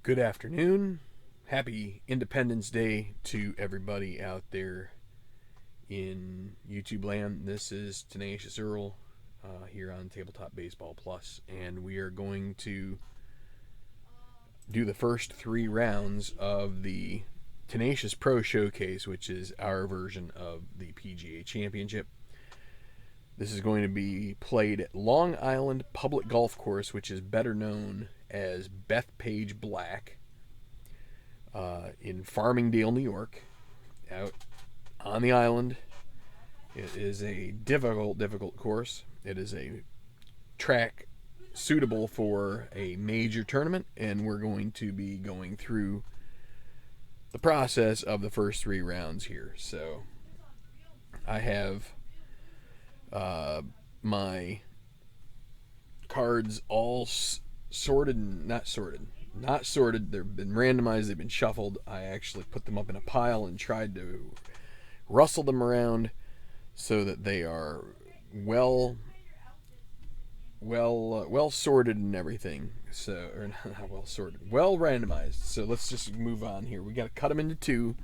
Good afternoon. Happy Independence Day to everybody out there in YouTube land. This is Tenacious Earl here on Tabletop Baseball Plus, and we are going to do the first 3 rounds of the Tenacious Pro Showcase, which is our version of the PGA Championship. This is going to be played at Long Island Public Golf Course, which is better known as Bethpage Black, in Farmingdale, New York, out on the island. It is a difficult course. It is a track suitable for a major tournament, and we're going to be going through the process of the first 3 rounds here. So I have my cards all sorted and not sorted. They've been randomized, they've been shuffled. I actually put them up in a pile and tried to rustle them around so that they are well sorted and everything. So, or not well sorted, well randomized. So let's just move on here. We got to cut them into 2.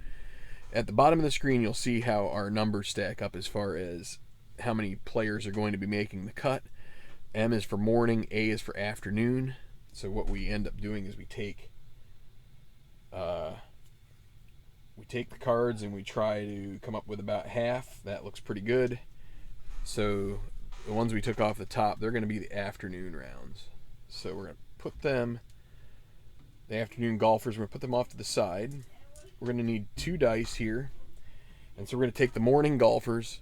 At the bottom of the screen, you'll see how our numbers stack up as far as how many players are going to be making the cut. M is for morning, A is for afternoon. So what we end up doing is we take the cards and we try to come up with about half. That looks pretty good. So the ones we took off the top, they're going to be the afternoon rounds. So we're going to put them, the afternoon golfers, we're going to put them off to the side. We're going to need 2 dice here. And so we're going to take the morning golfers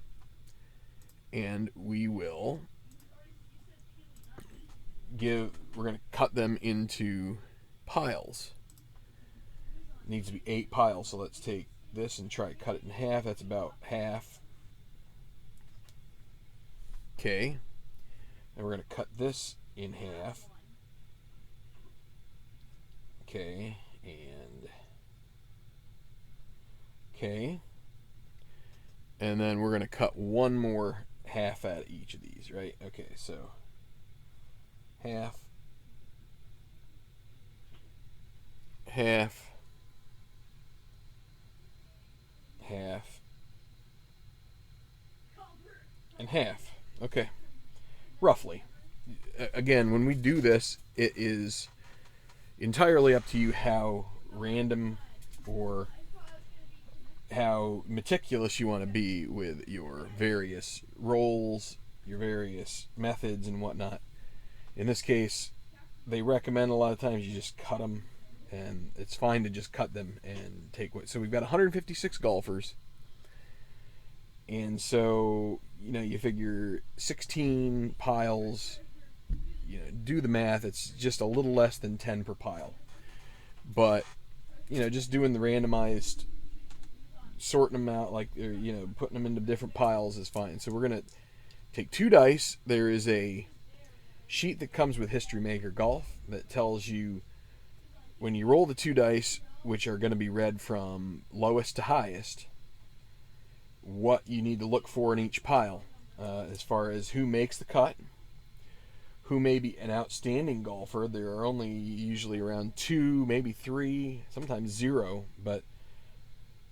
and we will we're going to cut them into piles. It needs to be 8 piles, so let's take this and try to cut it in half. That's about half. Okay. And we're going to cut this in half. Okay. And okay. And then we're going to cut one more half out of each of these, right? Okay, so half, half, half, and half. Okay, roughly. Again, when we do this, it is entirely up to you how random or how meticulous you want to be with your various rolls, your various methods and whatnot. In this case, they recommend a lot of times you just cut them, and it's fine to just cut them and take what. So we've got 156 golfers, and so you figure 16 piles. Do the math. It's just a little less than 10 per pile, but just doing the randomized, sorting them out putting them into different piles is fine. So we're gonna take 2 dice. There is a sheet that comes with History Maker Golf that tells you when you roll the 2 dice, which are going to be read from lowest to highest, what you need to look for in each pile, as far as who makes the cut, who may be an outstanding golfer. There are only usually around 2, maybe 3, sometimes 0, but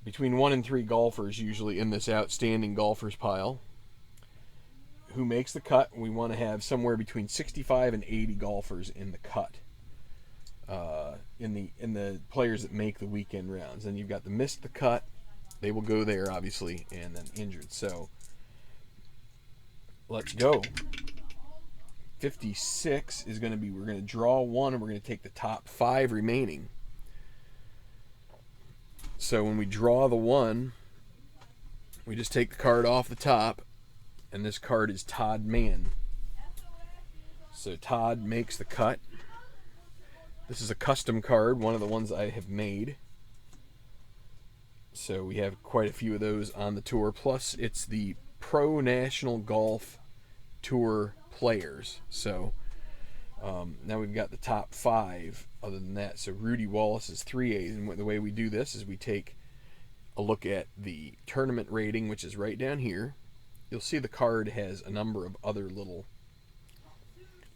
between 1 and 3 golfers usually in this outstanding golfers pile. Who makes the cut? We want to have somewhere between 65 and 80 golfers in the cut, in the players that make the weekend rounds. And you've got the missed the cut, they will go there obviously, and then injured. So let's go. 56 is going to be, we're going to draw 1 and we're going to take the top 5 remaining. So when we draw the 1, we just take the card off the top. And this card is Todd Mann. So Todd makes the cut. This is a custom card, one of the ones I have made. So we have quite a few of those on the tour. Plus, it's the Pro National Golf Tour players. So now we've got the top 5 other than that. So Rudy Wallace is 3A's. And the way we do this is we take a look at the tournament rating, which is right down here. You'll see the card has a number of other little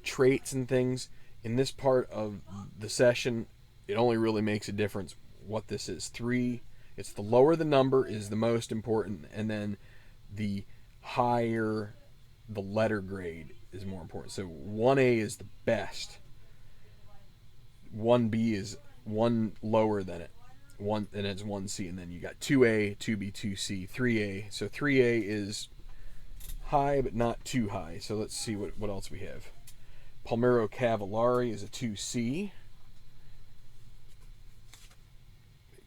traits and things. In this part of the session, it only really makes a difference what this is. 3, it's the lower the number is the most important, and then the higher the letter grade is more important. So 1A is the best. 1B is one lower than it. One, and it's 1C, and then you got 2A, 2B, 2C, 3A. So 3A is high but not too high. So let's see what else we have. Palmero Cavallari is a 2C.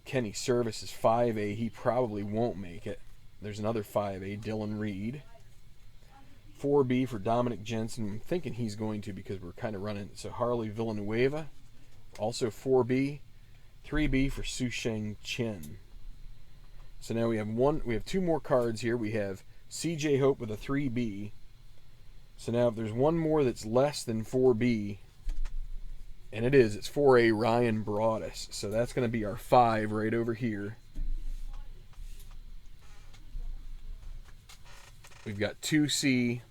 Kenny Service is 5A. He probably won't make it. There's another 5A, Dylan Reed. 4B for Dominic Jensen. I'm thinking he's going to because we're kind of running. So Harley Villanueva, also 4B. 3B for Susheng Chen. So now we have 2 more cards here. We have CJ Hope with a 3B. So now if there's one more that's less than 4B, and it's 4A, Ryan Broadus. So that's going to be our 5 right over here. We've got 2C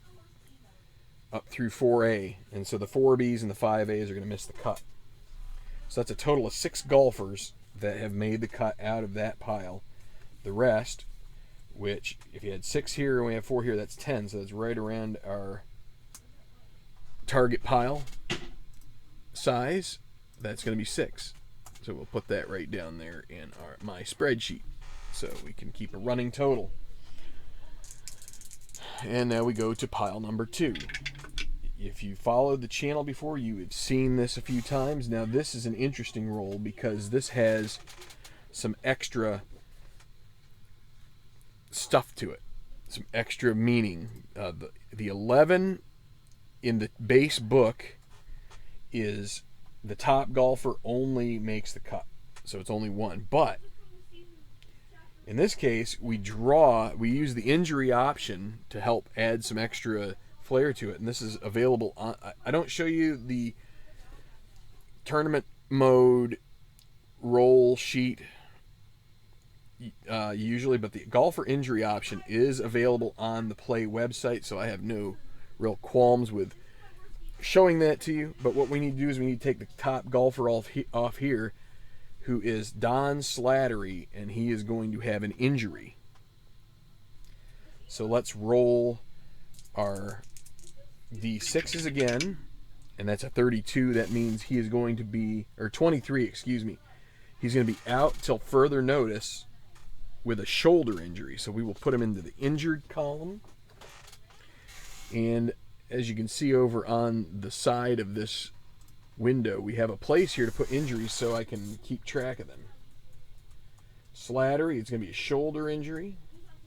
up through 4A, and so the 4Bs and the 5As are going to miss the cut. So that's a total of 6 golfers that have made the cut out of that pile. The rest, which if you had 6 here and we have 4 here, that's 10. So that's right around our target pile size. That's going to be 6. So we'll put that right down there in my spreadsheet so we can keep a running total. And now we go to pile number 2. If you followed the channel before, you have seen this a few times. Now this is an interesting roll because this has some extra stuff to it, some extra meaning. The 11 in the base book is the top golfer only makes the cut, so it's only 1. But in this case, we use the injury option to help add some extra flair to it, and this is available on. I don't show you the tournament mode roll sheet usually, but the golfer injury option is available on the Play website, so I have no real qualms with showing that to you. But what we need to do is we need to take the top golfer off here, who is Don Slattery, and he is going to have an injury. So let's roll our D6s again, and that's a 32. That means he is going to be, or 23, excuse me. He's going to be out till further notice with a shoulder injury. So we will put him into the injured column. And as you can see over on the side of this window, we have a place here to put injuries so I can keep track of them. Slattery, it's going to be a shoulder injury,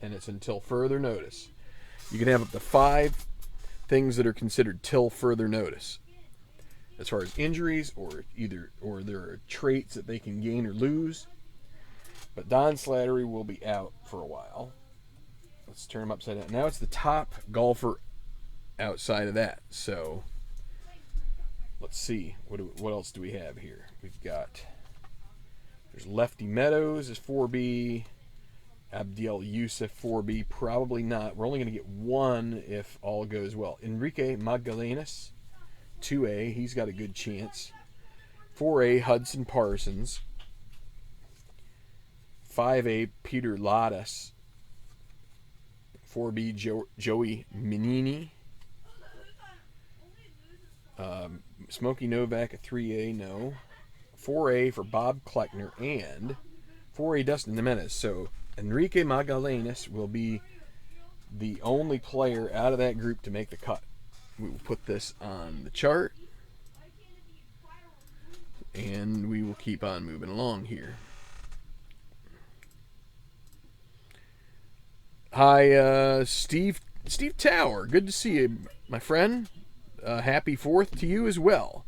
and it's until further notice. You can have up to 5 things that are considered till further notice as far as injuries, or there are traits that they can gain or lose. But Don Slattery will be out for a while. Let's turn him upside down. Now it's the top golfer outside of that. So let's see, what else do we have here? We've got, there's Lefty Meadows is 4B, Abdiel Youssef 4B, probably not. We're only going to get 1 if all goes well. Enrique Magallanes 2A, he's got a good chance. 4A Hudson Parsons. 5A Peter Ladas. 4B Joey Menini. Smokey Novak a 3A, no. 4A for Bob Kleckner, and 4A Dustin Jimenez. So Enrique Magallanes will be the only player out of that group to make the cut. We will put this on the chart, and we will keep on moving along here. Hi, Steve Tower. Good to see you, my friend. Happy 4th to you as well.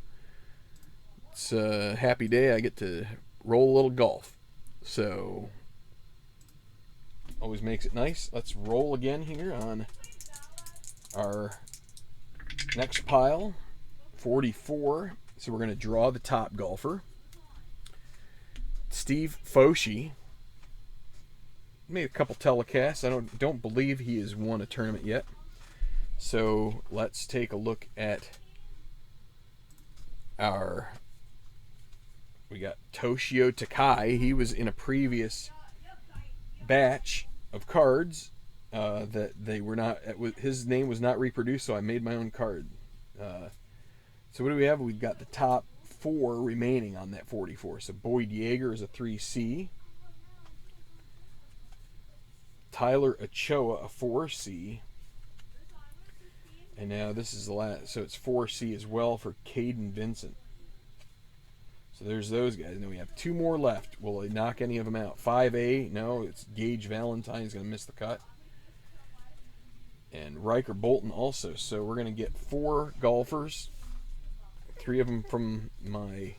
It's a happy day. I get to roll a little golf, so always makes it nice. Let's roll again here on our next pile, 44. So we're going to draw the top golfer. Steve Foshi made a couple telecasts. I don't believe he has won a tournament yet. So let's take a look at our We got Toshio Takai. He was in a previous batch of cards that they were not. His name was not reproduced, so I made my own card. So what do we have? We've got the top 4 remaining on that 44. So Boyd Yeager is a 3C. Tyler Ochoa, a 4C. And now this is the last. So it's 4C as well for Caden Vincent. So there's those guys. And then we have 2 more left. Will they knock any of them out? 5A, no, it's Gage Valentine. He's going to miss the cut. And Riker Bolton also. So we're going to get 4 golfers. 3 of them from my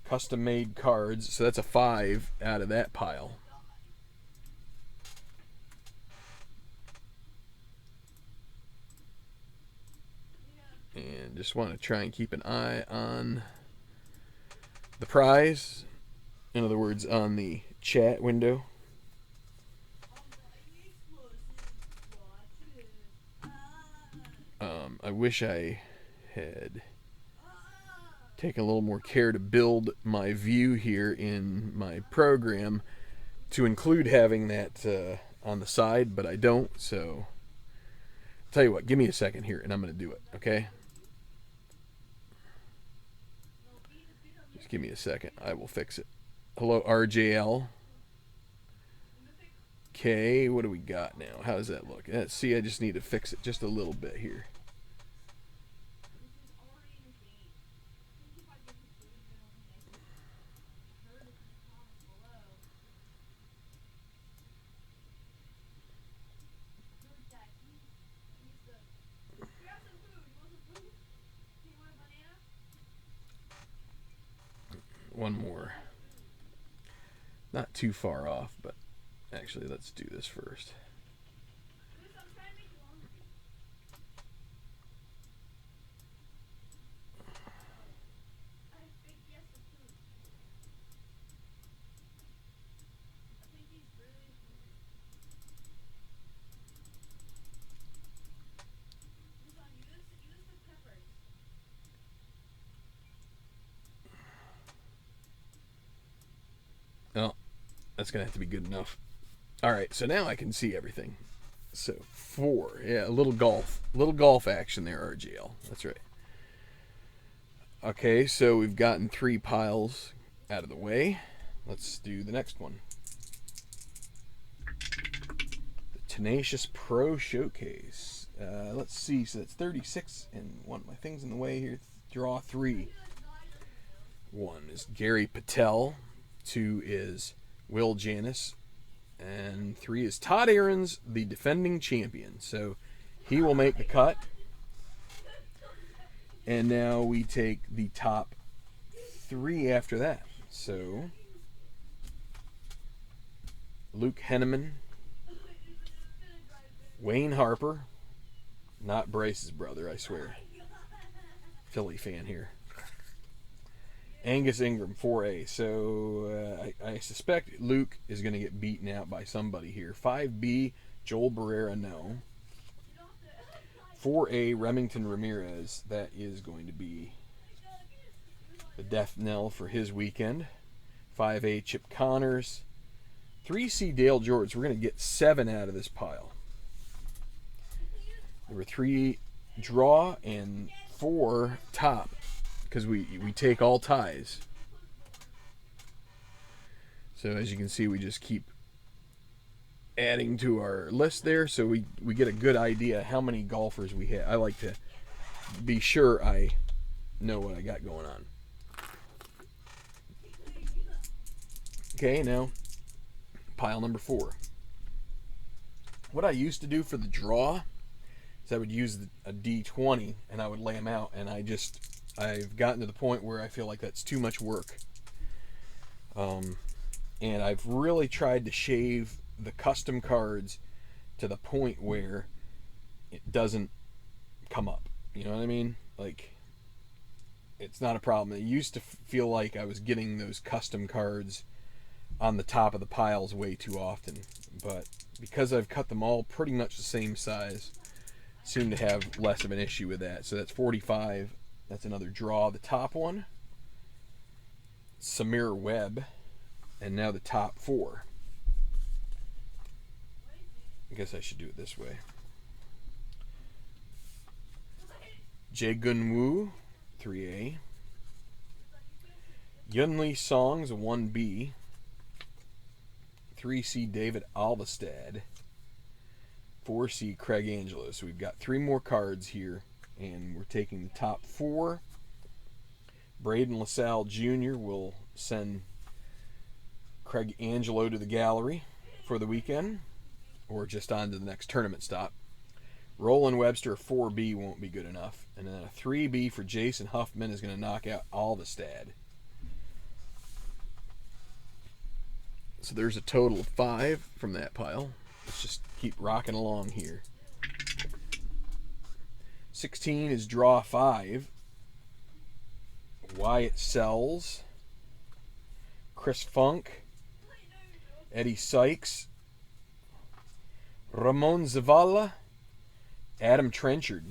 custom-made cards. So that's a 5 out of that pile. And just want to try and keep an eye on the prize. In other words, on the chat window. I wish I had taken a little more care to build my view here in my program to include having that on the side, but I don't. So I'll tell you what, give me a second here and I'm going to do it, okay? Just give me a second. I will fix it. Hello, RJL. Okay, what do we got now? How does that look? See, I just need to fix it just a little bit here. One more. Not too far off, but actually let's do this first. Well, that's going to have to be good enough. All right, so now I can see everything. So 4, yeah, a little golf action there, RGL. That's right. Okay, so we've gotten 3 piles out of the way. Let's do the next one. The Tenacious Pro Showcase. Let's see, so that's 36, and one of my things in the way here. Draw 3. 1 is Gary Patel. 2 is Will Janis. And 3 is Todd Aarons, the defending champion. So he will make the cut. And now we take the top 3 after that. So Luke Henneman, Wayne Harper, not Bryce's brother, I swear. Philly fan here. Angus Ingram, 4A. So I suspect Luke is going to get beaten out by somebody here. 5B, Joel Barrera, no. 4A, Remington Ramirez. That is going to be the death knell for his weekend. 5A, Chip Connors. 3C, Dale George. We're going to get 7 out of this pile. There were 3 draw and 4 top, because we take all ties. So as you can see, we just keep adding to our list there, so we get a good idea how many golfers we have. I like to be sure I know what I got going on. Okay, now pile number 4. What I used to do for the draw is I would use a D20 and I would lay them out, and I've gotten to the point where I feel like that's too much work. And I've really tried to shave the custom cards to the point where it doesn't come up. You know what I mean? Like, it's not a problem. It used to feel like I was getting those custom cards on the top of the piles way too often. But because I've cut them all pretty much the same size, I seem to have less of an issue with that. So that's 45. That's another draw. The top one. Samir Webb, and now the top 4. I guess I should do it this way. Jae Gun Woo, 3A. Yunli Song's a 1B. 3C David Alvestad. 4C Craig Angelo. So we've got 3 more cards here, and we're taking the top 4. Braden LaSalle Jr. will send Craig Angelo to the gallery for the weekend, or just on to the next tournament stop. Roland Webster, 4B, won't be good enough. And then a 3B for Jason Huffman is going to knock out Alvestad. So there's a total of 5 from that pile. Let's just keep rocking along here. 16 is draw 5. Wyatt Sells, Chris Funk, Eddie Sykes, Ramon Zavala, Adam Trenchard.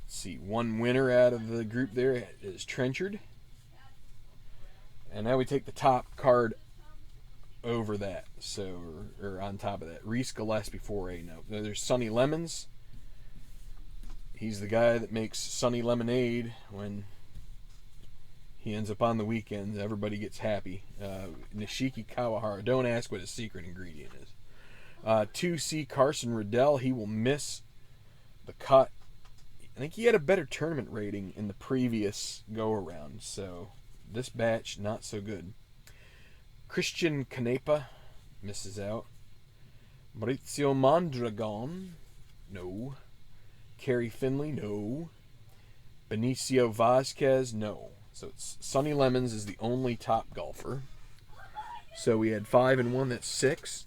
Let's see, one winner out of the group there is Trenchard. And now we take the top card over that, so or on top of that. Reese Gillespie 4A. No, there's Sonny Lemons. He's the guy that makes Sunny Lemonade when he ends up on the weekends. Everybody gets happy. Nishiki Kawahara. Don't ask what his secret ingredient is. 2C Carson Riddell. He will miss the cut. I think he had a better tournament rating in the previous go-around, so this batch, not so good. Christian Canepa misses out. Maurizio Mondragon. No. Kerry Finley, no. Benicio Vasquez, no. So it's Sonny Lemons is the only top golfer. So we had 5 and 1, that's 6.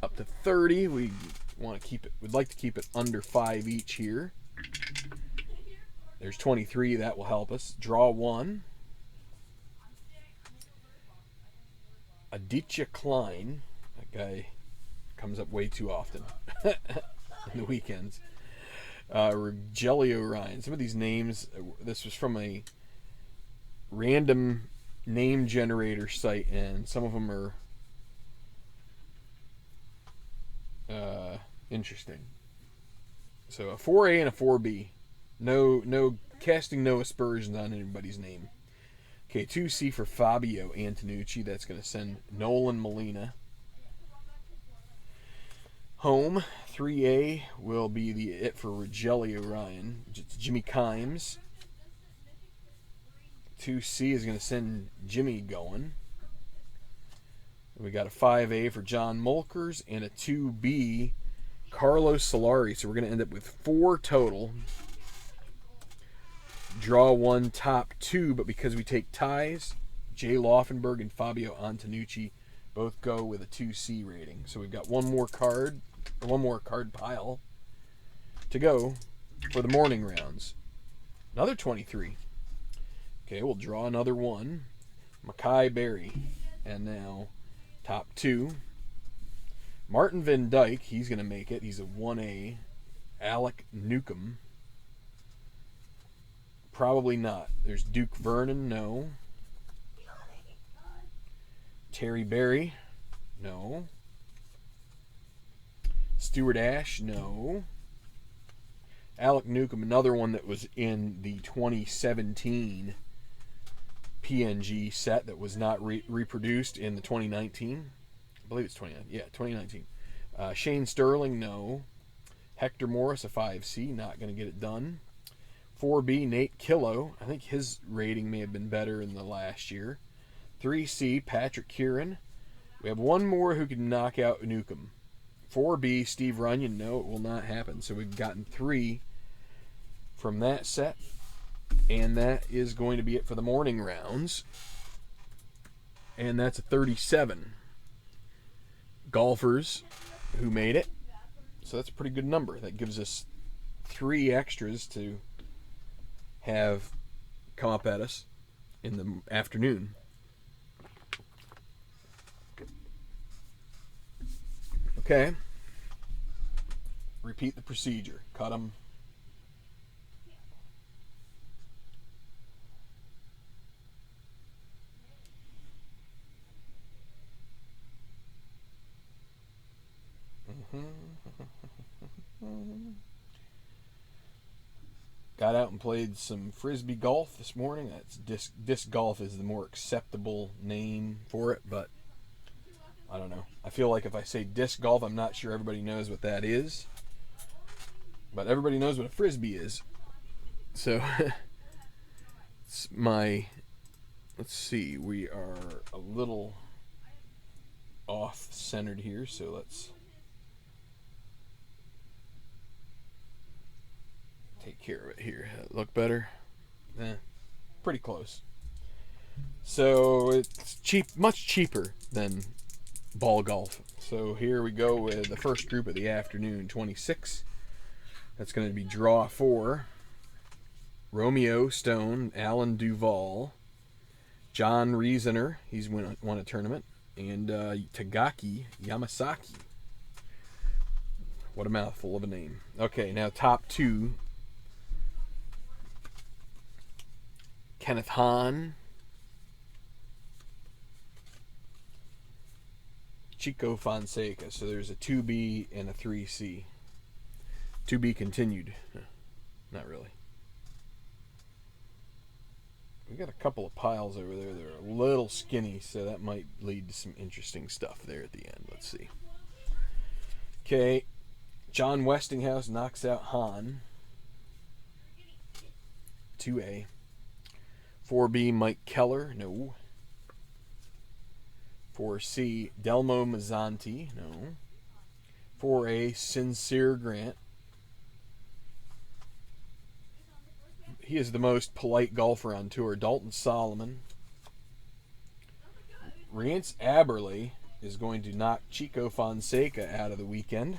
Up to 30. We want to keep it. We'd like to keep it under 5 each here. There's 23. That will help us. Draw 1. Aditya Klein. That guy comes up way too often. In the weekends. Rogelio Ryan. Some of these names, this was from a random name generator site, and some of them are interesting. So a 4A and a 4B. No casting no aspersions on anybody's name. Okay, 2C for Fabio Antonucci. That's going to send Nolan Molina home. 3A will be it for Rogelio Ryan. Jimmy Kimes. 2C is going to send Jimmy going. We got a 5A for John Mulkers and a 2B Carlos Solari. So we're going to end up with 4 total. Draw 1, top 2, but because we take ties, Jay Laufenberg and Fabio Antonucci both go with a 2C rating. So we've got one more card pile to go for the morning rounds. Another 23. Okay, we'll draw another one. Mackay Berry. And now top 2. Martin Van Dyke, he's going to make it. He's a 1A. Alec Newcomb. Probably not. There's Duke Vernon, no. Terry Berry, no. Stuart Ash, no. Alec Newcomb, another one that was in the 2017 PNG set that was not reproduced in the 2019. I believe it's 2019. Yeah, 2019. Shane Sterling, no. Hector Morris, a 5C, not going to get it done. 4B, Nate Killo. I think his rating may have been better in the last year. 3C, Patrick Kieran. We have one more who can knock out Newcomb. 4B, Steve Runyon. No, it will not happen. So we've gotten 3 from that set. And that is going to be it for the morning rounds. And that's a 37 golfers who made it. So that's a pretty good number. That gives us 3 extras to have come up at us in the afternoon. Okay. Repeat the procedure. Cut them. Got out and played some frisbee golf this morning. That's disc golf is the more acceptable name for it, but I don't know. I feel like if I say disc golf, I'm not sure everybody knows what that is. But everybody knows what a frisbee is. So it's my, let's see, we are a little off-centered here, so let's take care of it here. Look better? Pretty close. So it's cheap, much cheaper than ball golf. So here we go with the first group of the afternoon, 26. That's going to be draw 4. Romeo Stone, Alan Duvall, John Reasoner, he's won a tournament, and Tagaki Yamasaki. What a mouthful of a name. Okay, now top 2. Kenneth Hahn, Chico Fonseca. So there's a 2B and a 3C. 2B continued. Not really. We got a couple of piles over there that are a little skinny, so that might lead to some interesting stuff there at the end. Let's see. Okay, John Westinghouse knocks out Hahn. 2A. 4B, Mike Keller. No. 4C, Delmo Mazzanti. No. 4A, Sincere Grant. He is the most polite golfer on tour. Dalton Solomon. Rance Aberley is going to knock Chico Fonseca out of the weekend.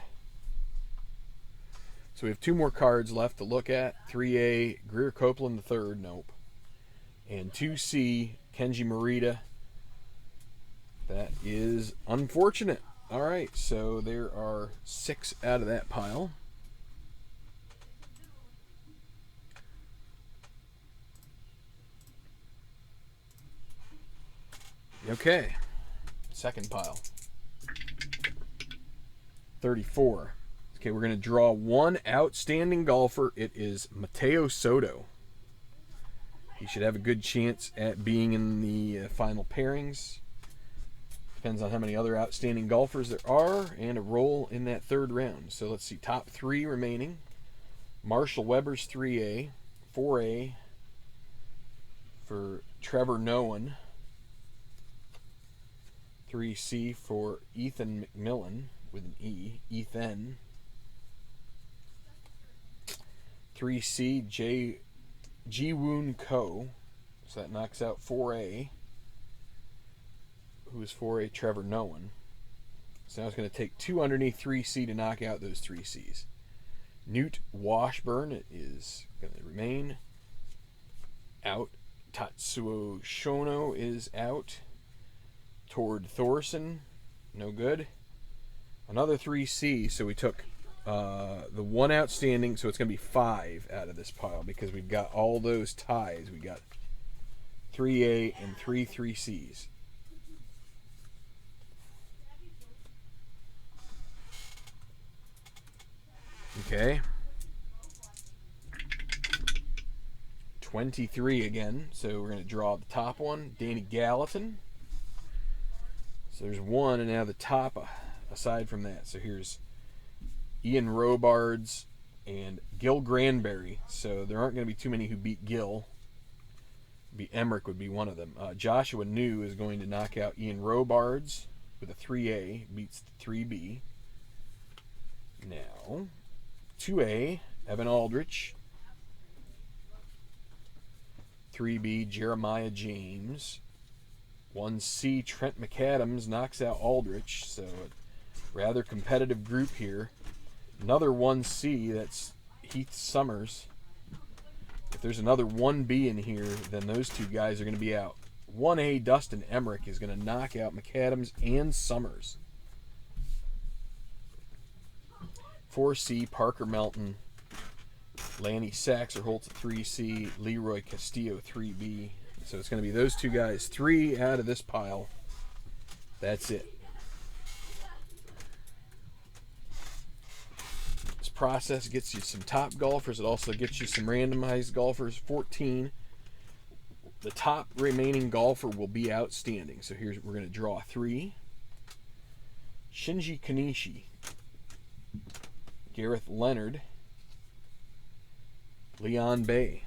So we have 2 more cards left to look at. 3A, Greer Copeland III. Nope. And 2C, Kenji Morita. That is unfortunate. All right, so there are 6 out of that pile. Okay, second pile. 34. Okay, we're going to draw 1 outstanding golfer. It is Mateo Soto. He should have a good chance at being in the final pairings. Depends on how many other outstanding golfers there are and a role in that third round. So let's see, top 3 remaining. Marshall Weber's 3A. 4A for Trevor Nowen. 3C for Ethan McMillan with an E. Ethan. 3C, Ji-Woon Ko. So that knocks out 4A. Who is 4A? Trevor Nowen. So now it's going to take 2 underneath 3C to knock out those 3Cs. Newt Washburn is going to remain out. Tatsuo Shono is out. Tord Thorson, no good. Another 3C, so we took the 1 outstanding, so it's going to be 5 out of this pile because we've got all those ties. We got 3A and 3 3Cs. Okay. 23 again, so we're going to draw the top one. Danny Gallatin. So there's 1, and now the top aside from that. So here's Ian Robards and Gil Granberry. So there aren't going to be too many who beat Gil. Emmerich would be one of them. Joshua New is going to knock out Ian Robards with a 3A. Beats the 3B. Now, 2A, Evan Aldrich. 3B, Jeremiah James. 1C, Trent McAdams knocks out Aldrich, so a rather competitive group here. Another 1C, that's Heath Summers. If there's another 1B in here, then those 2 guys are going to be out. 1A, Dustin Emmerich is going to knock out McAdams and Summers. 4C, Parker Melton. Lanny Saxerholtz at 3C. Leroy Castillo 3B. So it's going to be those 2 guys. 3 out of this pile. That's it. process gets you some top golfers. It also gets you some randomized golfers. 14. The top remaining golfer will be outstanding. So we're going to draw 3. Shinji Kanishi, Gareth Leonard, Leon Bay.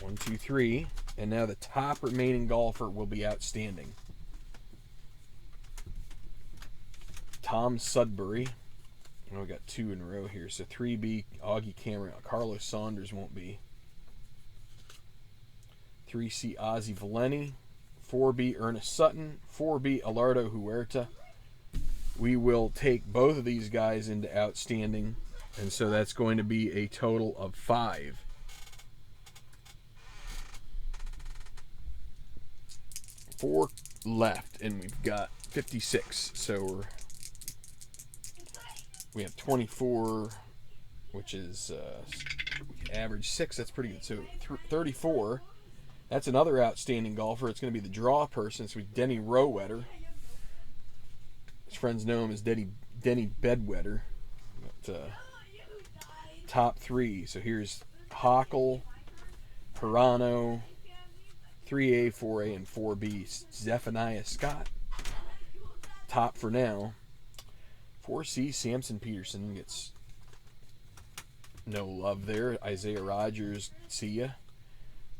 1, 2, 3. And now the top remaining golfer will be outstanding. Tom Sudbury. And we got 2 in a row here. So 3B, Augie Cameron. Carlos Saunders won't be. 3C, Ozzie Valeni. 4B, Ernest Sutton. 4B, Alardo Huerta. We will take both of these guys into outstanding. And so that's going to be a total of 5. 4 left, and we've got 56. So we have 24, which is average 6. That's pretty good. So 34. That's another outstanding golfer. It's going to be the draw person. So Denny Rowetter. His friends know him as Denny Bedwetter. But, top 3. So here's Hockle, Pirano, 3A, 4A, and 4B. Zephaniah Scott. Top for now. 4C, Samson Peterson gets no love there. Isaiah Rogers, see ya.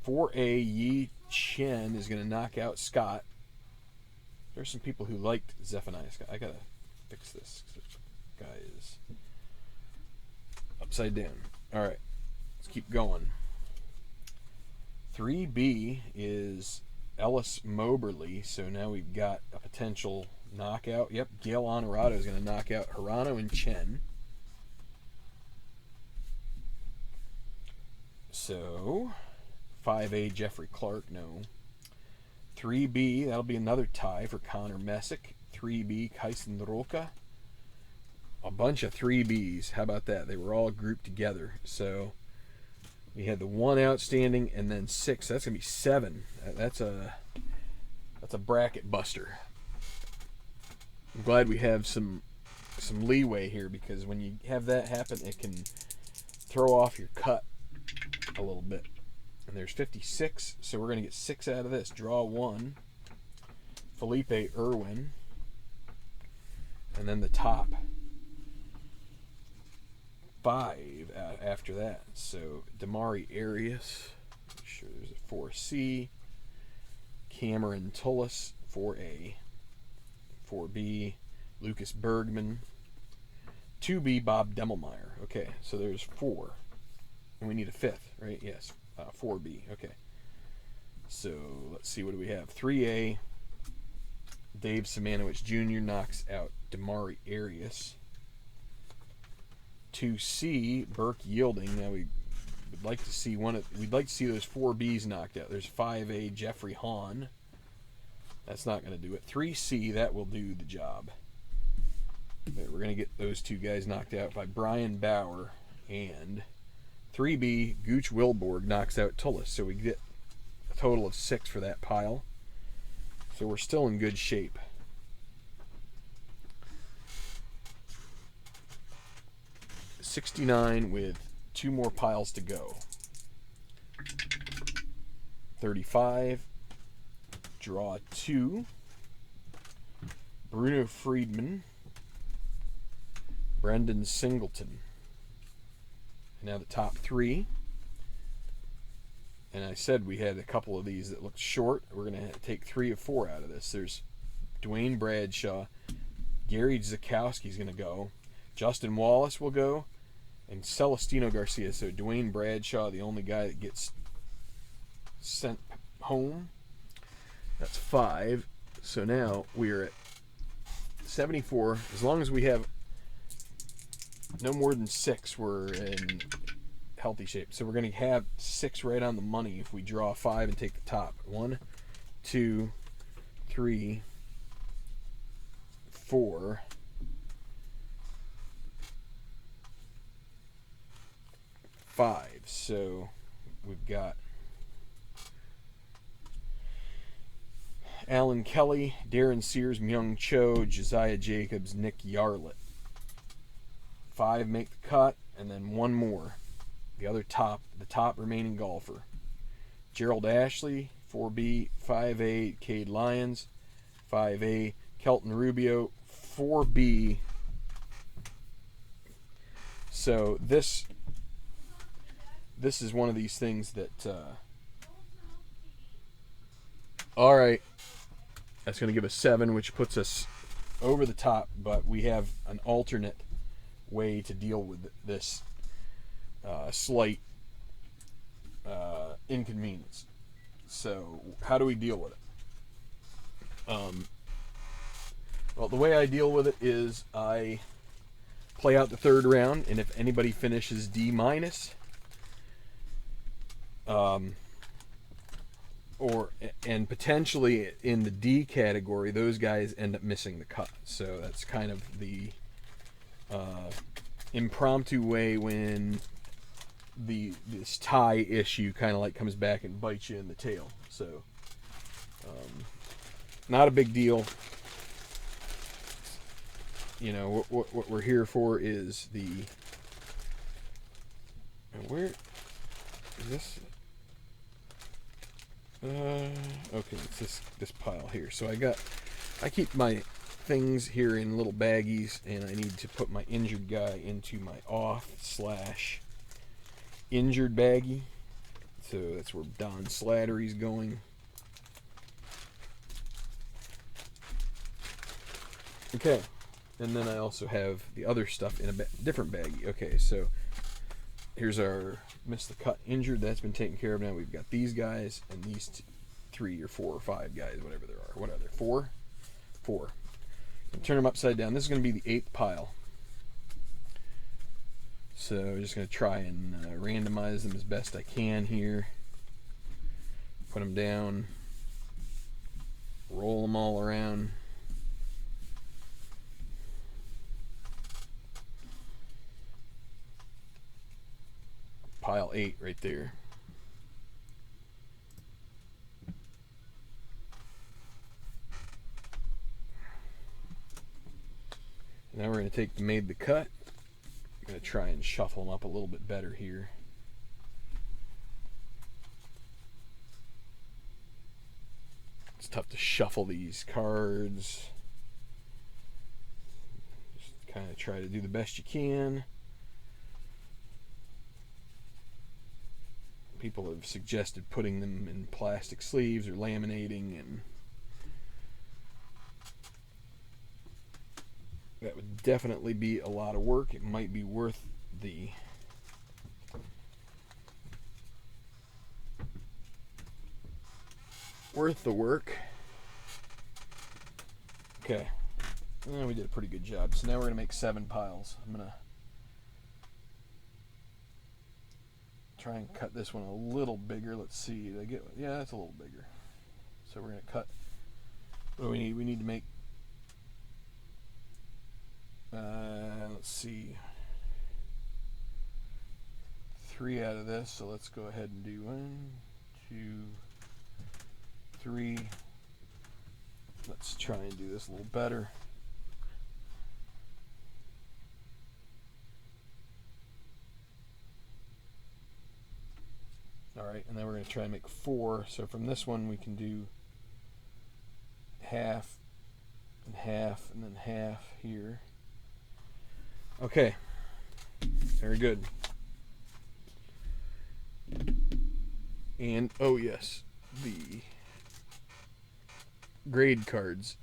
4A, Yi Chen is going to knock out Scott. There's some people who liked Zephaniah Scott. I got to fix this. This guy is upside down. All right, let's keep going. 3B is Ellis Moberly. So now we've got a potential knockout. Yep, Gail Honorado is going to knock out Hirano and Chen. So 5A, Jeffrey Clark, no. 3B, that'll be another tie for Connor Messick. 3B, Kaisen Roca. A bunch of 3Bs. How about that? They were all grouped together. So we had the 1 outstanding and then 6. That's going to be 7. That's a bracket buster. I'm glad we have some leeway here, because when you have that happen, it can throw off your cut a little bit. And there's 56, so we're going to get 6 out of this. Draw 1. Felipe Irwin. And then the top 5 after that. So Damari Arias. I'm sure there's a 4C. Cameron Tullis, 4A. 4B, Lucas Bergman. 2B, Bob Demmelmeyer. Okay, so there's 4. And we need a 5th, right? Yes, 4B. Okay. So let's see, what do we have? 3A, Dave Simanowicz Jr. knocks out Damari Arias. 2C, Burke Yielding. Now we'd like to see we'd like to see those 4Bs knocked out. There's 5A, Jeffrey Hahn. That's not going to do it. 3C, that will do the job. But we're going to get those 2 guys knocked out by Brian Bauer. And 3B, Gooch Wilborg knocks out Tullis. So we get a total of 6 for that pile. So we're still in good shape. $69 with 2 more piles to go. 35. Draw 2. Bruno Friedman. Brendan Singleton. And now the top 3. And I said we had a couple of these that looked short. We're going to take 3 of 4 out of this. There's Dwayne Bradshaw. Gary Zakowski's going to go. Justin Wallace will go. And Celestino Garcia. So Dwayne Bradshaw, the only guy that gets sent home. That's 5. So now we're at 74. As long as we have no more than 6, we're in healthy shape. So we're going to have 6 right on the money if we draw 5 and take the top. 1, 2, 3, 4, 5. So we've got Alan Kelly, Darren Sears, Myung Cho, Josiah Jacobs, Nick Yarlett. 5 make the cut, and then one more. The top remaining golfer. Gerald Ashley, 4B, 5A, Cade Lyons, 5A, Kelton Rubio, 4B. So this is one of these things that, all right, that's going to give us 7, which puts us over the top, but we have an alternate way to deal with this slight inconvenience. So how do we deal with it? Well, the way I deal with it is I play out the third round, and if anybody finishes D minus, and potentially in the D category, those guys end up missing the cut. So that's kind of the impromptu way when this tie issue kind of like comes back and bites you in the tail. So not a big deal. You know, what we're here for is the, where is this? Okay, it's this pile here. So I keep my things here in little baggies, and I need to put my injured guy into my off/injured baggie. So that's where Don Slattery's going. Okay, and then I also have the other stuff in a different baggie. Okay, so here's our missed the cut injured. That's been taken care of. Now we've got these guys and these 3 or 4 or 5 guys, whatever there are. What are there? 4? 4. Turn them upside down. This is going to be the 8th pile. So I'm just going to try and randomize them as best I can here. Put them down. Roll them all around. Pile 8 right there. Now we're going to take the made the cut. I'm going to try and shuffle them up a little bit better here. It's tough to shuffle these cards. Just kind of try to do the best you can. People have suggested putting them in plastic sleeves or laminating, and that would definitely be a lot of work. It might be worth the work. Okay, well, we did a pretty good job. So now we're going to make 7 piles. I'm going to try and cut this one a little bigger. Let's see. Did I get? Yeah, it's a little bigger. So we're going to cut. What do we need? We need to make, let's see, 3 out of this. So let's go ahead and do 1, 2, 3. Let's try and do this a little better. Alright, and then we're going to try and make 4. So from this one we can do half and half and then half here. Okay, very good. And, oh yes, the grade cards.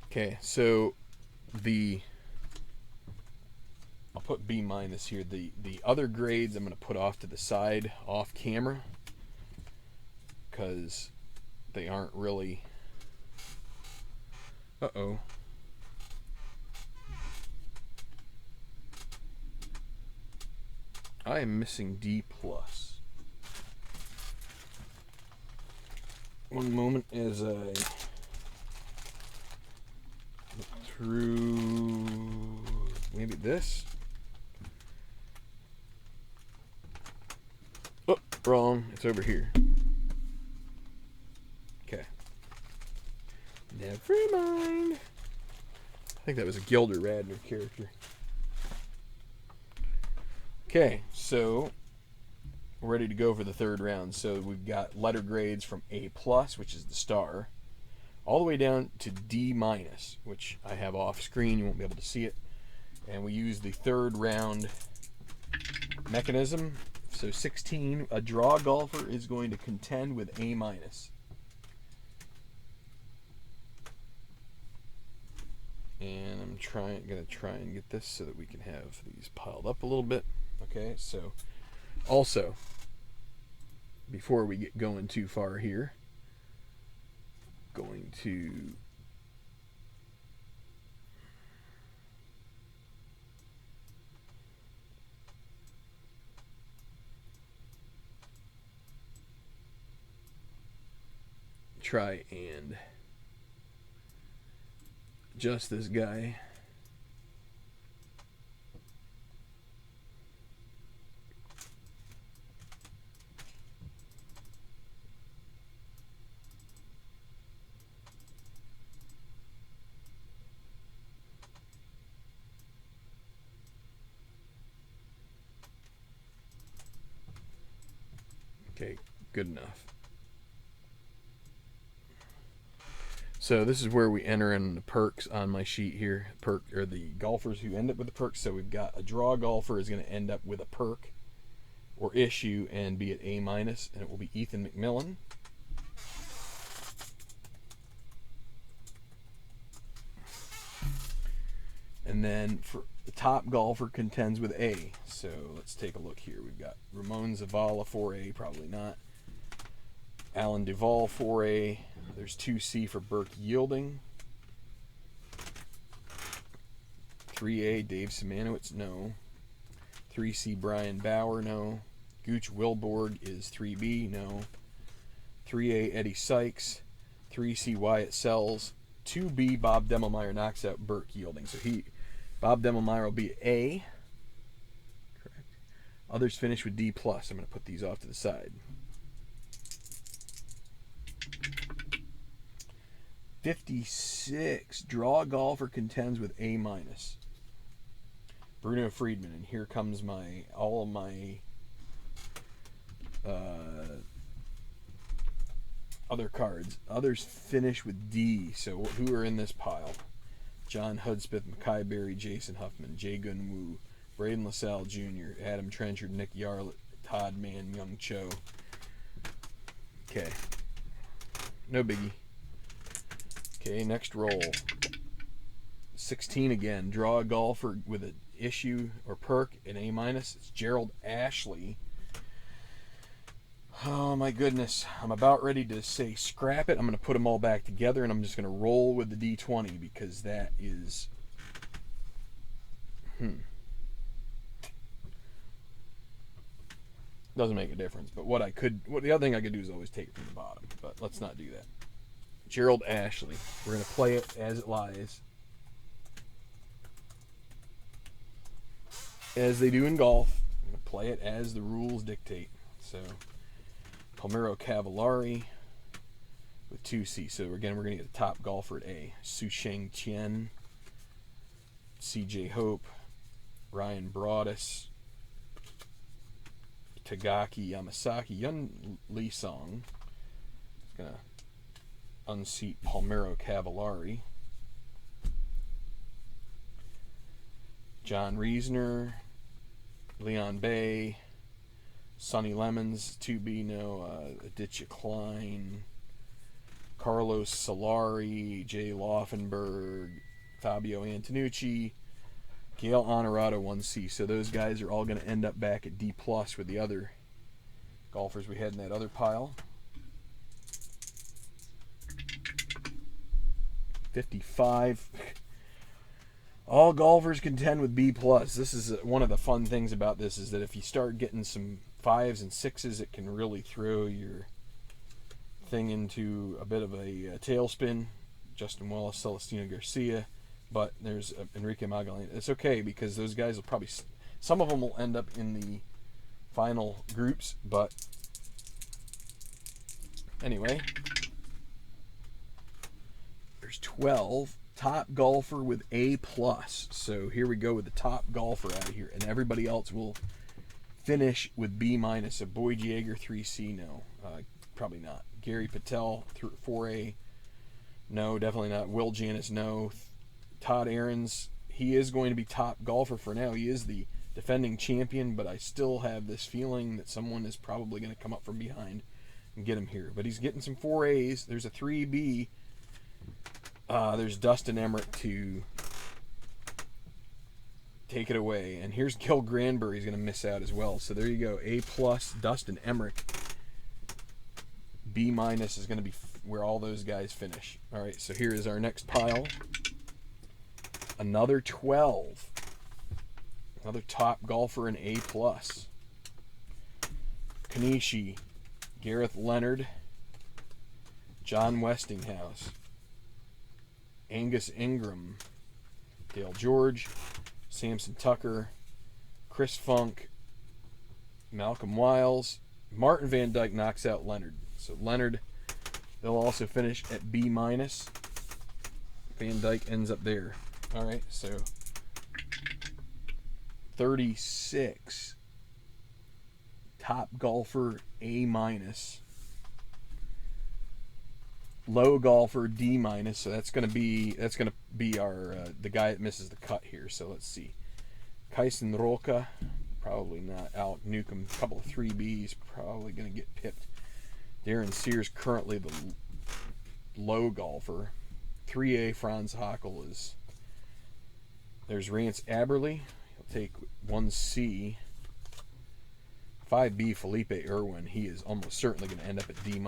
Okay, so I'll put B minus here. The other grades I'm going to put off to the side, off camera, because they aren't really. Uh-oh. I am missing D plus. One moment as I look through maybe this. Oh, wrong. It's over here. Okay. Never mind. I think that was a Gilder Radner character. Okay, so we're ready to go for the third round. So we've got letter grades from A+, which is the star, all the way down to D-, which I have off screen. You won't be able to see it. And we use the third round mechanism. So 16, a draw golfer is going to contend with A-. And I'm gonna try and get this so that we can have these piled up a little bit. Okay, so also, before we get going too far here, going to try and adjust this guy. Okay, good enough. So this is where we enter in the perks on my sheet here. The golfers who end up with the perks. So we've got a draw golfer is going to end up with a perk or issue and be at A-, and it will be Ethan McMillan. And then for the top golfer contends with A. So let's take a look here. We've got Ramon Zavala 4A, probably not. Alan Duvall 4A. There's 2C for Burke Yielding. 3A Dave Simanowicz, no. 3C Brian Bauer, no. Gooch Wilborg is 3B, no. 3A Eddie Sykes. 3C Wyatt Sells. 2B Bob Demelmeyer knocks out Burke Yielding. So Bob Demelmeyer will be A. Correct. Others finish with D+. I'm going to put these off to the side. 56, draw golfer contends with A-. Bruno Friedman, and here comes all of my other cards. Others finish with D. So who are in this pile? John Hudspeth, Mackay Berry, Jason Huffman, Jay Gun Woo, Braden LaSalle Jr., Adam Trenchard, Nick Yarlett, Todd Mann, Young Cho. Okay. No biggie. Okay, next roll. 16 again. Draw a golfer with an issue or perk in A-. It's Gerald Ashley. Oh my goodness. I'm about ready to say scrap it. I'm going to put them all back together and I'm just going to roll with the D20 because that is... Doesn't make a difference. But the other thing I could do is always take it from the bottom. But let's not do that. Gerald Ashley. We're going to play it as it lies. As they do in golf. I'm going to play it as the rules dictate. So, Palmiro Cavallari with 2C. So, again, we're going to get the top golfer at A. Su-Sheng Chen. CJ Hope. Ryan Broadus. Tagaki Yamasaki. Yun Lee Song. It's going to unseat Palmiro Cavallari. John Reisner, Leon Bay, Sonny Lemons, 2B, no, Aditya Klein, Carlos Solari, Jay Laufenberg, Fabio Antonucci, Gail Honorado, 1C. So those guys are all going to end up back at D+ with the other golfers we had in that other pile. 55. All golfers contend with B+. This is one of the fun things about this is that if you start getting some 5s and 6s, it can really throw your thing into a bit of a tailspin. Justin Wallace, Celestino Garcia, but there's Enrique Magalhaes. It's okay because those guys will probably, some of them will end up in the final groups, but anyway, there's 12. Top golfer with A+. So here we go with the top golfer out of here, and everybody else will finish with B-. So Boyd Yeager 3C, no, probably not. Gary Patel 4A, no, definitely not. Will Janis, no. Todd Ahrens, he is going to be top golfer for now. He is the defending champion, but I still have this feeling that someone is probably going to come up from behind and get him here. But he's getting some 4As. There's a 3B. There's Dustin Emmerich to take it away. And here's Gil Granbury. He's going to miss out as well. So there you go. A+, Dustin Emmerich. B- is going to be where all those guys finish. All right, so here is our next pile. Another 12. Another top golfer in A+. Kanishi, Gareth Leonard, John Westinghouse, Angus Ingram, Dale George, Samson Tucker, Chris Funk, Malcolm Wiles. Martin Van Dyke knocks out Leonard. So Leonard, they'll also finish at B-. Van Dyke ends up there. All right, so 36. Top golfer A-. Low golfer D-. So that's gonna be our the guy that misses the cut here. So let's see. Kyson Roca, probably not. Alec Newcomb, a couple of 3Bs, probably gonna get pipped. Darren Sears, currently the low golfer. 3A Franz Hockel is. There's Rance Aberley. He'll take 1C. 5B Felipe Irwin. He is almost certainly going to end up at D-.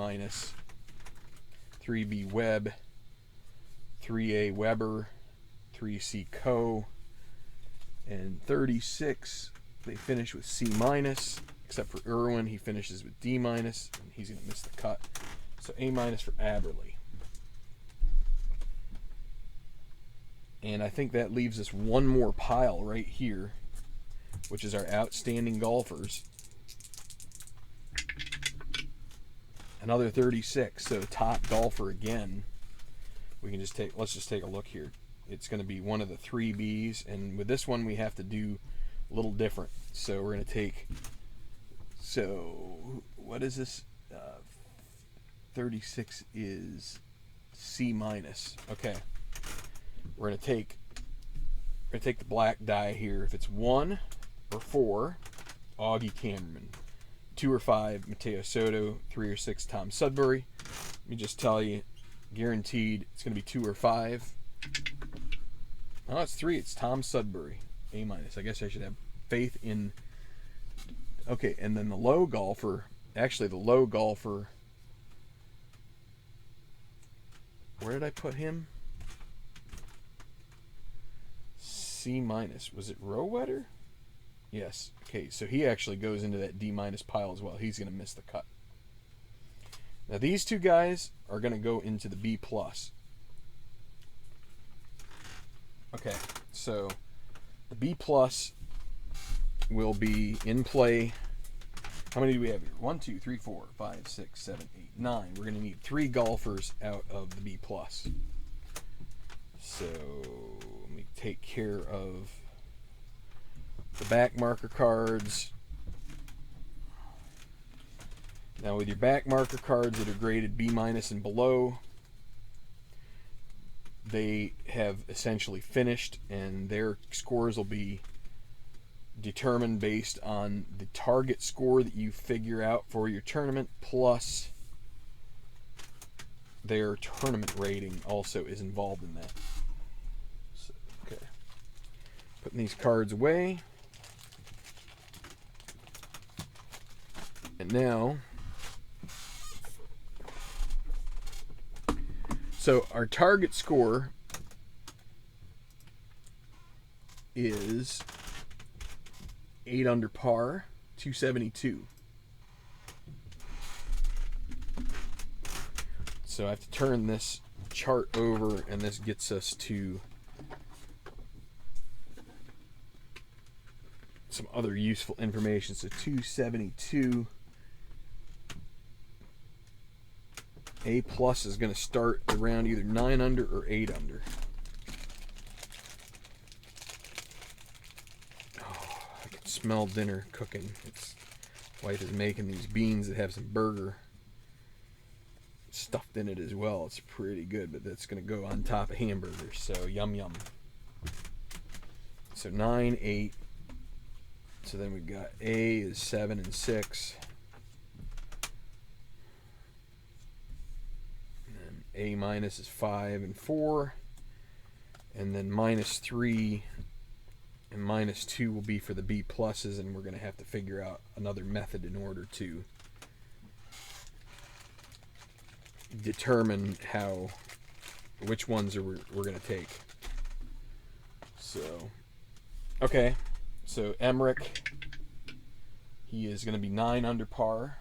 3B Webb. 3A Weber. 3C Coe. And 36, they finish with C-, except for Irwin. He finishes with D-, and he's going to miss the cut. So A- for Aberley. And I think that leaves us one more pile right here, which is our outstanding golfers. Another 36, so top golfer again. We can just let's just take a look here. It's going to be one of the 3Bs, and with this one we have to do a little different. So we're going to take, so what is this? 36 is C-. Okay. We're going to take the black die here. If it's 1 or 4, Augie Cameraman. 2 or 5, Mateo Soto. 3 or 6, Tom Sudbury. Let me just tell you, guaranteed it's going to be 2 or 5. Oh, it's 3. It's Tom Sudbury. A-. I guess I should have faith in. Okay, and then the low golfer. Actually, the low golfer. Where did I put him? C-. Was it Rowetter? Yes. Okay, so he actually goes into that D- pile as well. He's going to miss the cut. Now these two guys are going to go into the B+. Okay, so the B+ will be in play. How many do we have here? 1, 2, 3, 4, 5, 6, 7, 8, 9. We're going to need 3 golfers out of the B+. So let me take care of the back marker cards. Now with your back marker cards that are graded B- and below, they have essentially finished, and their scores will be determined based on the target score that you figure out for your tournament, plus their tournament rating also is involved in that. So, okay. Putting these cards away. And now, so our target score is 8 under par, 272. So I have to turn this chart over, and this gets us to some other useful information. So 272. A plus is going to start around either 9 under or 8 under. Oh, I can smell dinner cooking. Wife is making these beans that have some burger stuffed in it as well. It's pretty good, but that's going to go on top of hamburgers. So yum yum. So 9, 8. So then we've got A is 7 and 6. And then A minus is 5 and 4. And then minus 3 and minus 2 will be for the B pluses, and we're going to have to figure out another method in order to determine which ones we're going to take. So, okay. So Emmerich, he is going to be 9 under par.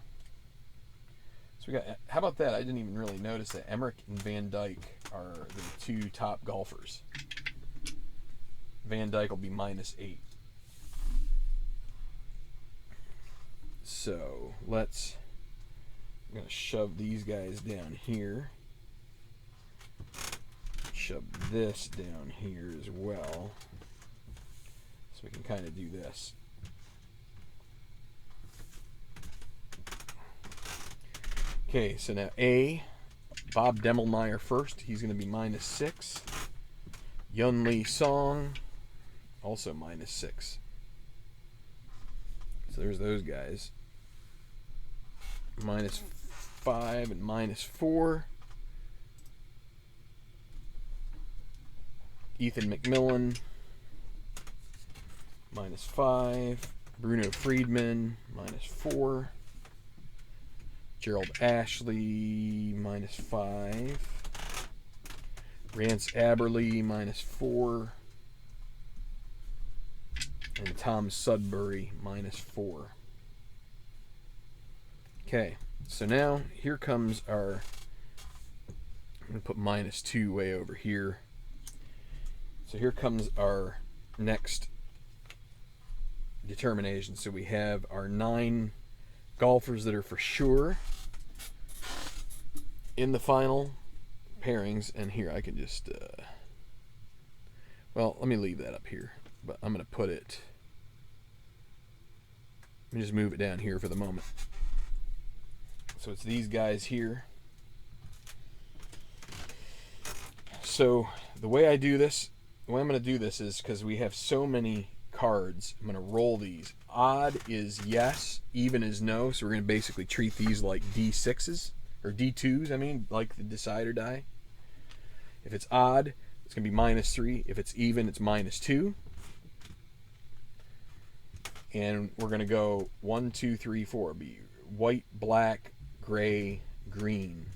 So we got, how about that? I didn't even really notice that Emmerich and Van Dyke are the 2 top golfers. Van Dyke will be minus 8. So I'm going to shove these guys down here. Shove this down here as well. So we can kind of do this. Okay, so now A, Bob Demmelmeyer first. He's going to be minus 6. Yun Lee Song, also minus 6. So there's those guys. Minus 5 and minus 4. Ethan McMillan, minus 5. Bruno Friedman, minus 4. Gerald Ashley, minus 5. Rance Aberley, minus 4. And Tom Sudbury, minus 4. Okay, so now here comes our, I'm going to put minus 2 way over here. So here comes our next determination. So we have our 9 golfers that are for sure in the final pairings. And here I can just, well, let me leave that up here. But I'm going to put it, let me just move it down here for the moment. So it's these guys here. So the way I'm going to do this is, because we have so many cards, I'm going to roll these. Odd is yes, even is no. So we're going to basically treat these like D6s, or D2s, I mean, like the decider die. If it's odd, it's going to be minus 3. If it's even, it's minus 2. And we're going to go 1, 2, 3, 4. Be white, black, gray, green.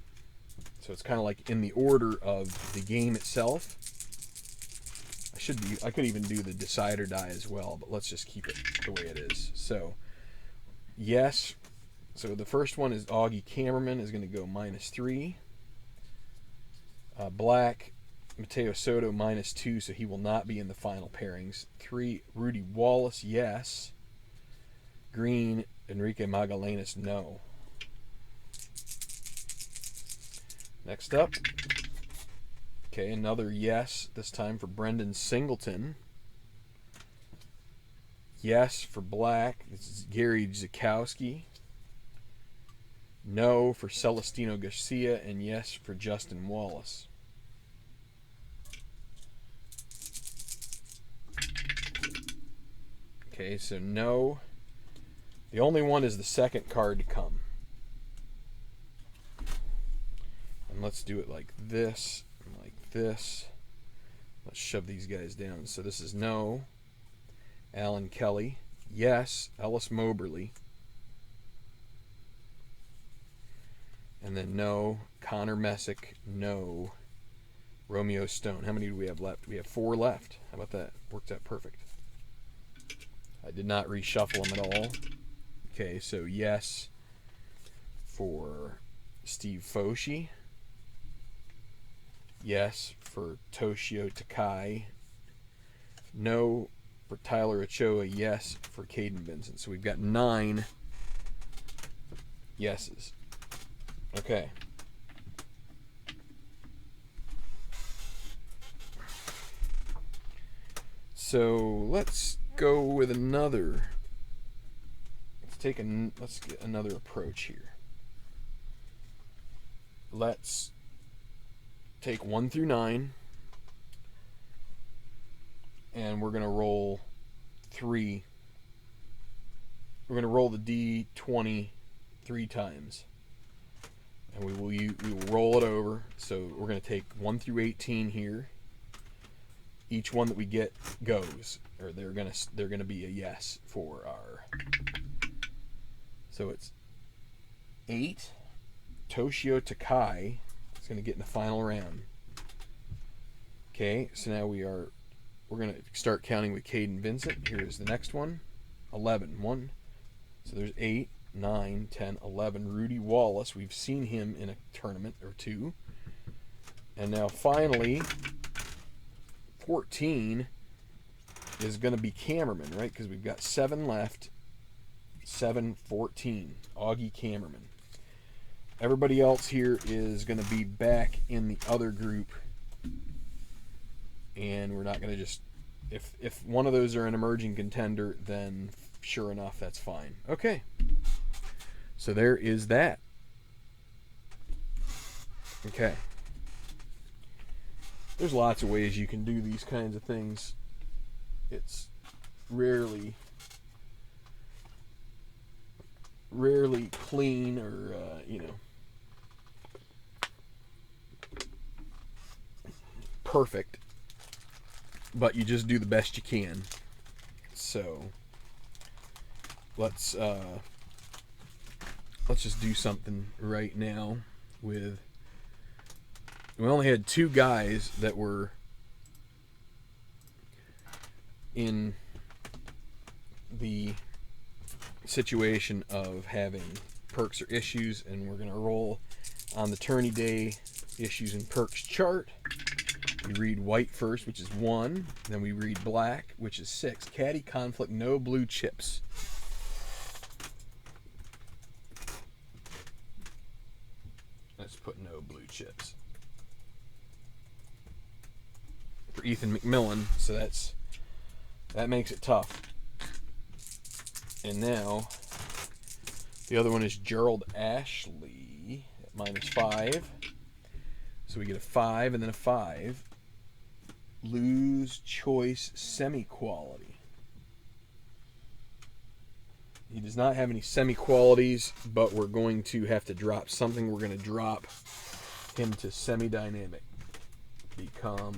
So it's kind of like in the order of the game itself. I could even do the decider die as well, but let's just keep it the way it is. So, yes. So the first one is Augie Kammerman is going to go minus 3. Black, Mateo Soto minus 2, so he will not be in the final pairings. 3, Rudy Wallace, yes. Green, Enrique Magallanes, no. Next up, okay, another yes, this time for Brendan Singleton. Yes for black, this is Gary Zukowski. No for Celestino Garcia, and yes for Justin Wallace. Okay, so no. The only one is the second card to come. And let's do it like this, and like this. Let's shove these guys down. So this is no. Alan Kelly. Yes. Ellis Moberly. And then no. Connor Messick. No. Romeo Stone. How many do we have left? We have 4 left. How about that? Worked out perfect. I did not reshuffle them at all. Okay, so yes for Steve Foshi. Yes for Toshio Takai. No for Tyler Ochoa, yes for Caden Vincent. So we've got 9 yeses. Okay. So let's go with another. Let's get another approach here. Let's take 1 through 9, and we're gonna roll 3. We're gonna roll the D20 3 times, and we will roll it over. So we're gonna take 1 through 18 here. Each one that we get goes, or they're gonna be a yes for our. So it's 8. Toshio Takai is going to get in the final round. Okay, so now we're going to start counting with Caden Vincent. Here's the next one. 11. 1. So there's 8, 9, 10, 11. Rudy Wallace. We've seen him in a tournament or 2. And now finally, 14 is going to be Cameraman, right? Because we've got 7 left. 7, 14. Augie Cameraman. Everybody else here is going to be back in the other group, and we're not going to just, if one of those are an emerging contender, then sure enough, that's fine. Okay, so there is that. Okay, there's lots of ways you can do these kinds of things. It's rarely clean or perfect, but you just do the best you can. So let's just do something right now with. We only had 2 guys that were in the situation of having perks or issues, and we're going to roll on the tourney day issues and perks chart. We read white first, which is 1. Then we read black, which is 6. Caddy conflict, no blue chips. Let's put no blue chips for Ethan McMillan. So that makes it tough. And now the other one is Gerald Ashley at -5. So we get a 5 and then a 5. Lose choice semi-quality. He does not have any semi-qualities, but we're going to have to drop something. We're going to drop him to semi-dynamic. Become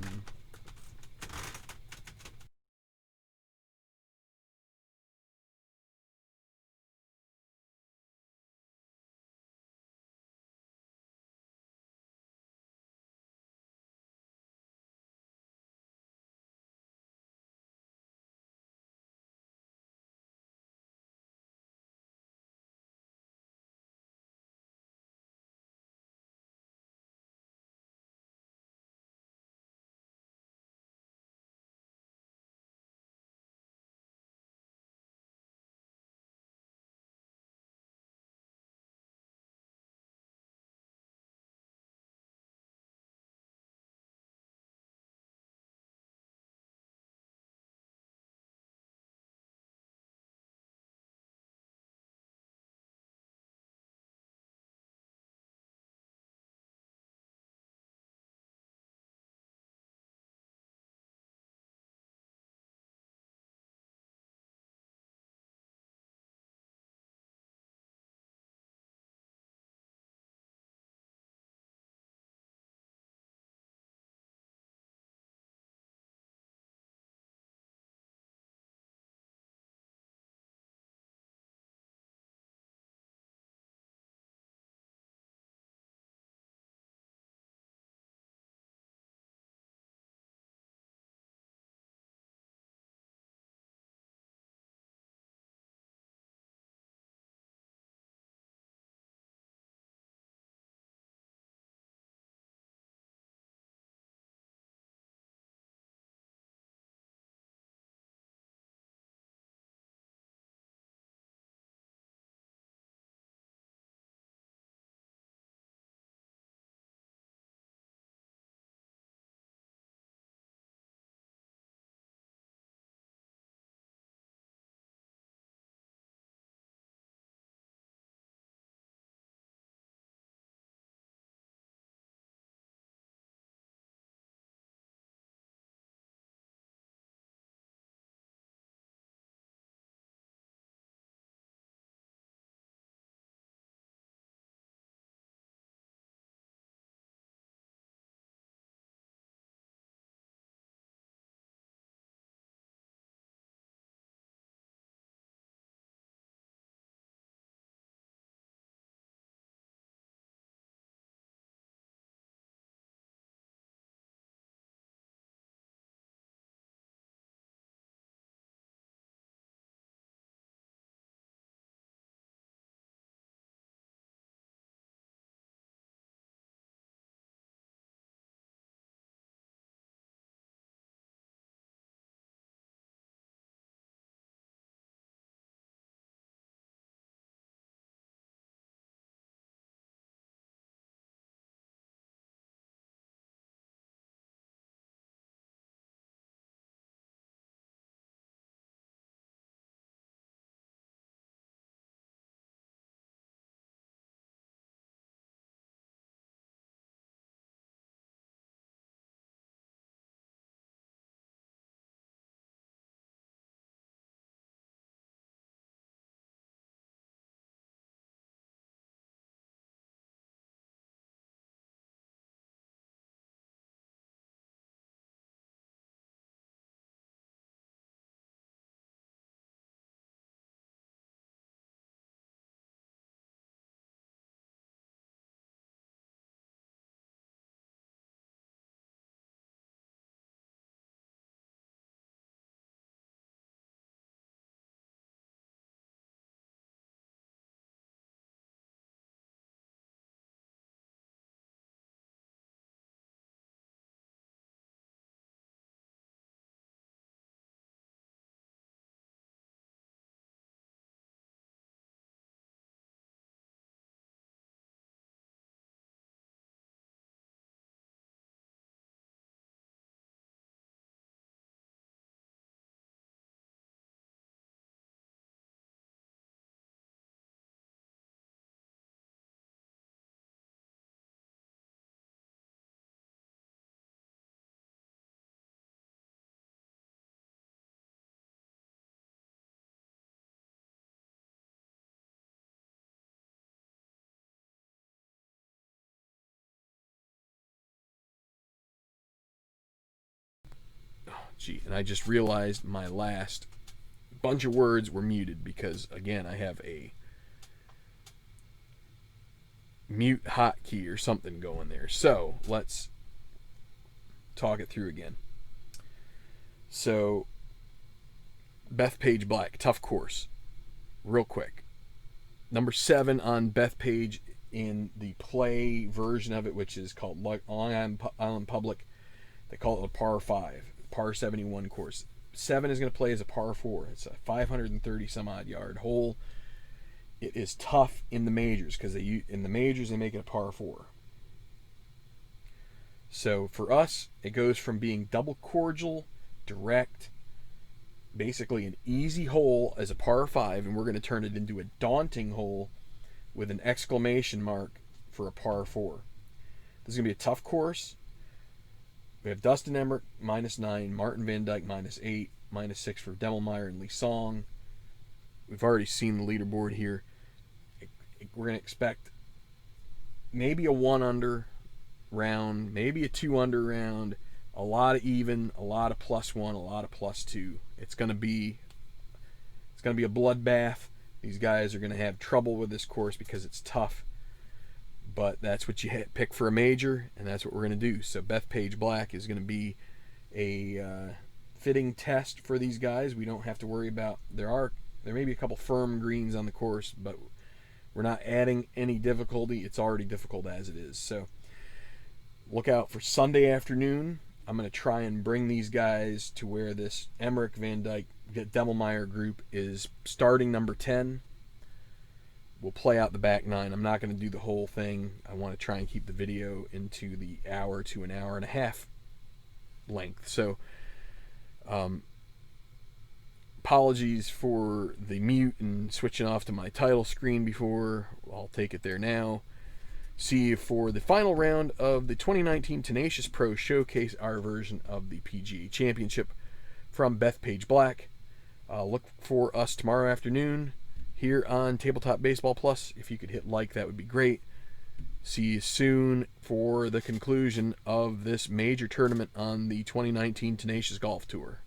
Gee, and I just realized my last bunch of words were muted because, again, I have a mute hotkey or something going there. So let's talk it through again. So Bethpage Black, tough course. Real quick. Number 7 on Bethpage in the play version of it, which is called Long Island Public. They call it a par 5, par 71 course. 7 is going to play as a par 4. It's a 530 some odd yard hole. It is tough in the majors because in the majors they make it a par 4. So for us, it goes from being double cordial, direct, basically an easy hole as a par 5, and we're going to turn it into a daunting hole with an exclamation mark for a par 4. This is going to be a tough course. We have Dustin Emmerich, -9, Martin Van Dyke, -8, -6 for Demmelmeyer and Lee Song. We've already seen the leaderboard here. We're going to expect maybe a 1 under round, maybe a 2 under round, a lot of even, a lot of +1, a lot of +2. It's going to be a bloodbath. These guys are going to have trouble with this course because it's tough. But that's what you pick for a major, and that's what we're going to do. So Bethpage Black is going to be a fitting test for these guys. We don't have to worry about, there may be a couple firm greens on the course, but we're not adding any difficulty. It's already difficult as it is. So look out for Sunday afternoon. I'm going to try and bring these guys to where this Emmerich, Van Dyke, Demmelmeyer group is starting number 10. We'll play out the back 9. I'm not going to do the whole thing. I want to try and keep the video into the hour to an hour and a half length. So apologies for the mute and switching off to my title screen before. I'll take it there now. See you for the final round of the 2019 Tenacious Pro Showcase, our version of the PGA Championship from Bethpage Black. Look for us tomorrow afternoon here on Tabletop Baseball Plus. If you could hit like, that would be great. See you soon for the conclusion of this major tournament on the 2019 Tenacious Golf Tour.